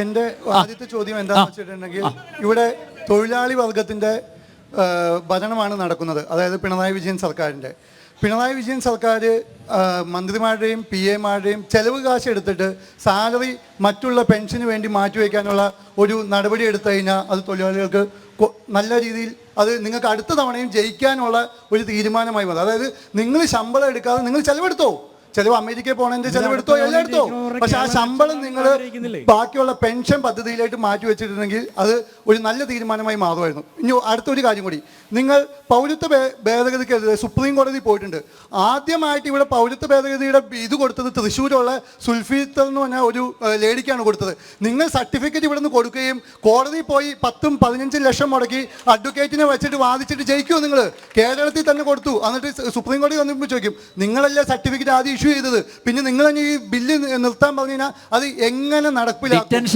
എൻ്റെ ആദ്യത്തെ ചോദ്യം എന്താണെന്ന് വെച്ചിട്ടുണ്ടെങ്കിൽ ഇവിടെ തൊഴിലാളി വർഗത്തിൻ്റെ ഭരണമാണ് നടക്കുന്നത്. അതായത് പിണറായി വിജയൻ സർക്കാരിൻ്റെ. പിണറായി വിജയൻ സർക്കാർ മന്ത്രിമാരുടെയും പി എമാരുടെയും ചെലവ് കാശ് എടുത്തിട്ട് സാലറി മറ്റുള്ള പെൻഷന് വേണ്ടി മാറ്റിവെക്കാനുള്ള ഒരു നടപടി എടുത്തു കഴിഞ്ഞാൽ അത് തൊഴിലാളികൾക്ക് നല്ല രീതിയിൽ അത് നിങ്ങൾക്ക് അടുത്ത തവണയും ജയിക്കാനുള്ള ഒരു തീരുമാനമായി വന്നത്. അതായത് നിങ്ങൾ ശമ്പളം എടുക്കാതെ നിങ്ങൾ ചെലവെടുത്തോ, ചിലവ് അമേരിക്കയിൽ പോണതിന്റെ ചെലവെടുത്തോ എല്ലാം എടുത്തോ, പക്ഷെ ആ ശമ്പളം നിങ്ങൾ ബാക്കിയുള്ള പെൻഷൻ പദ്ധതിയിലായിട്ട് മാറ്റി വെച്ചിട്ടുണ്ടെങ്കിൽ അത് ഒരു നല്ല തീരുമാനമായി മാറുമായിരുന്നു. ഇനി അടുത്തൊരു കാര്യം കൂടി, നിങ്ങൾ പൗരത്വ ഭേദഗതിക്കെതിരെ സുപ്രീം കോടതി പോയിട്ടുണ്ട്. ആദ്യമായിട്ട് ഇവിടെ പൗരത്വ ഭേദഗതിയുടെ ഇത് കൊടുത്തത് തൃശ്ശൂരുള്ള സുൽഫീത്തർ എന്ന് പറഞ്ഞ ഒരു ലേഡിക്കാണ് കൊടുത്തത്. നിങ്ങൾ സർട്ടിഫിക്കറ്റ് ഇവിടെ നിന്ന് കൊടുക്കുകയും കോടതി പോയി 10-15 ലക്ഷം മുടക്കി അഡ്വക്കേറ്റിനെ വെച്ചിട്ട് വാദിച്ചിട്ട് ജയിക്കുമോ? നിങ്ങൾ കേരളത്തിൽ തന്നെ കൊടുത്തു. എന്നിട്ട് സുപ്രീം കോടതി വന്നപ്പോൾ ചോദിക്കും നിങ്ങളല്ലേ സർട്ടിഫിക്കറ്റ് ആദ്യം ഇഷ്യൂ ചെയ്തത്, പിന്നെ നിങ്ങൾ തന്നെ ഈ ബില്ല് നിർത്താൻ പറഞ്ഞു കഴിഞ്ഞാൽ അത് എങ്ങനെ നടപ്പിലാക്കും?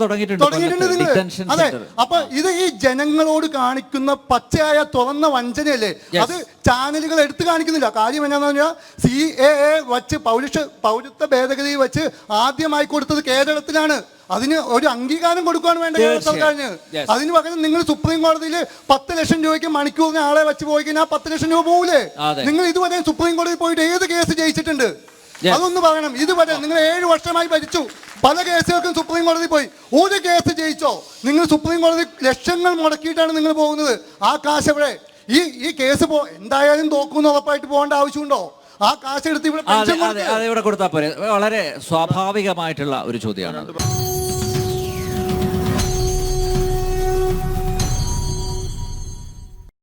തുടങ്ങിയിട്ടുണ്ട് നിങ്ങൾ. അതെ, അപ്പൊ ഇത് ഈ ജനങ്ങളോട് കാണിക്കുന്ന പച്ചയായ തുറന്ന വഞ്ചനയല്ലേ? അത് ചാനലുകൾ എടുത്തു കാണിക്കുന്നില്ല. കാര്യം എന്നാന്ന് പറഞ്ഞാൽ CAA വച്ച് പൗരത്വ ഭേദഗതി വെച്ച് ആദ്യമായി കൊടുത്തത് കേരളത്തിലാണ്. അതിന് ഒരു അംഗീകാരം കൊടുക്കുകയാണ് വേണ്ട കേരള സർക്കാരിന്. അതിന് പകരം നിങ്ങൾ സുപ്രീം കോടതിയിൽ 10 ലക്ഷം രൂപയ്ക്ക് മണിക്കൂറിന് ആളെ വെച്ച് പോയി കഴിഞ്ഞാൽ 10 ലക്ഷം രൂപ പോകൂലേ? നിങ്ങൾ ഇതുവരെ സുപ്രീം കോടതിയിൽ പോയിട്ട് ഏത് കേസ് ജയിച്ചിട്ടുണ്ട്? അതൊന്ന് പറയണം. ഇതുവരെ നിങ്ങൾ 7 വർഷമായി ഭരിച്ചു, പല കേസുകൾക്കും സുപ്രീം കോടതി പോയി, ഒരു കേസ് ജയിച്ചോ? നിങ്ങൾ സുപ്രീം കോടതി ലക്ഷങ്ങൾ മുടക്കിയിട്ടാണ് നിങ്ങൾ പോകുന്നത്. ആ കാശ് എവിടെ? ഈ കേസ് എന്തായാലും തോക്കുമെന്ന് ഉറപ്പായിട്ട് പോകേണ്ട ആവശ്യമുണ്ടോ? ആ കാശ് എടുത്ത് ഇവിടെ കൊടുത്താൽ പോരെ. വളരെ സ്വാഭാവികമായിട്ടുള്ള ഒരു ചോദ്യമാണ്.